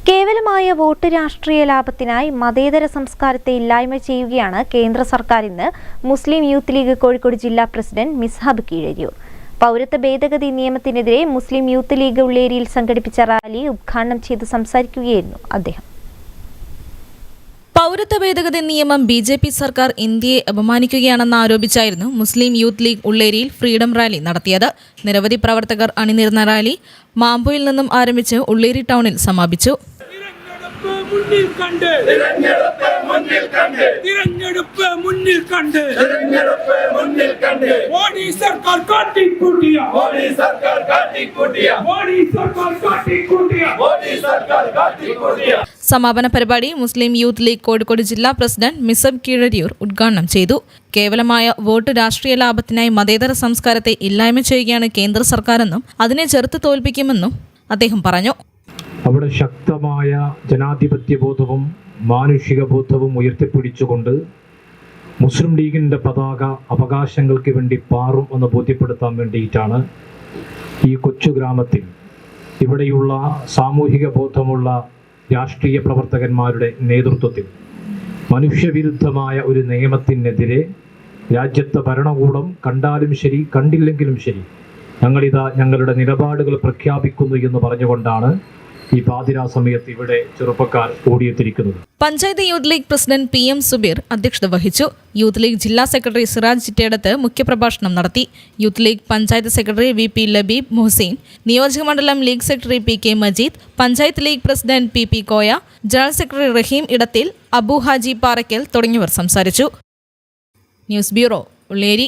കേവലമായ വോട്ട് രാഷ്ട്രീയ ലാഭത്തിനായി മതേതര സംസ്കാരത്തെ ഇല്ലായ്മ ചെയ്യുകയാണ് കേന്ദ്ര സർക്കാർ എന്ന് മുസ്ലിം യൂത്ത് ലീഗ് കോഴിക്കോട് ജില്ലാ പ്രസിഡന്റ് മിസ്ഹബ് കീഴരിയൂർ. പൗരത്വ ഭേദഗതി നിയമത്തിനെതിരെ മുസ്ലിം യൂത്ത് ലീഗ് ഉള്ളേരിയിൽ സംഘടിപ്പിച്ച റാലി ഉദ്ഘാടനം ചെയ്ത് സംസാരിക്കുകയായിരുന്നു അദ്ദേഹം. പൗരത്വ ഭേദഗതി നിയമം ബി.ജെ.പി. സർക്കാർ ഇന്ത്യയെ അപമാനിക്കുകയാണെന്ന് ആരോപിച്ചായിരുന്നു മുസ്ലിം യൂത്ത് ലീഗ് ഉള്ളേരിയിൽ ഫ്രീഡം റാലി നടത്തിയത്. നിരവധി പ്രവർത്തകർ അണിനിരന്ന റാലി മാമ്പുയിൽ നിന്നും ആരംഭിച്ച് ഉള്ളേരി ടൗണിൽ സമാപിച്ചു. സമാപന പരിപാടി മുസ്ലിം യൂത്ത് ലീഗ് കോഴിക്കോട് ജില്ലാ പ്രസിഡന്റ് മിസ്ഹബ് കീഴരിയൂർ ഉദ്ഘാടനം ചെയ്തു. കേവലമായ വോട്ട് രാഷ്ട്രീയ ലാഭത്തിനായി മതേതര സംസ്കാരത്തെ ഇല്ലായ്മ ചെയ്യുകയാണ് കേന്ദ്ര സർക്കാരെന്നും അതിനെ ചെറുത്ത് തോൽപ്പിക്കുമെന്നും അദ്ദേഹം പറഞ്ഞു. അവിടെ ശക്തമായ ജനാധിപത്യ ബോധവും മാനുഷിക ബോധവും ഉയർത്തിപ്പിടിച്ചുകൊണ്ട് മുസ്ലിം ലീഗിൻ്റെ പതാക അവകാശങ്ങൾക്ക് വേണ്ടി പാറും എന്ന് ബോധ്യപ്പെടുത്താൻ വേണ്ടിയിട്ടാണ് ഈ കൊച്ചു ഗ്രാമത്തിൽ ഇവിടെയുള്ള സാമൂഹിക ബോധമുള്ള രാഷ്ട്രീയ പ്രവർത്തകന്മാരുടെ നേതൃത്വത്തിൽ മനുഷ്യവിരുദ്ധമായ ഒരു നിയമത്തിനെതിരെ രാജ്യത്തെ ഭരണകൂടം കണ്ടാലും ശരി കണ്ടില്ലെങ്കിലും ശരി ഞങ്ങളിതാ ഞങ്ങളുടെ നിലപാടുകൾ പ്രഖ്യാപിക്കുന്നു എന്ന് പറഞ്ഞുകൊണ്ടാണ് ഈ പാതിരാ സമയത്ത് ഇവിടെ ചെറുപ്പക്കാർ ഓടിയെത്തിയിരിക്കുന്നത്. Panchayat youth league president PM Subeer അധ്യക്ഷത വഹിച്ചു. യൂത്ത് ലീഗ് ജില്ലാ സെക്രട്ടറി സിറാജ് ചിറ്റേടത്ത് മുഖ്യപ്രഭാഷണം നടത്തി. Youth league panchayat secretary VP Labeeb Muhasin, നിയോജകമണ്ഡലം league secretary PK Majeed, panchayat league president PP Koya, general secretary Rahim Edathil, Abu Haji Parakkal തുടങ്ങിയവർ സംസാരിച്ചു. News bureau, Ulliyeri.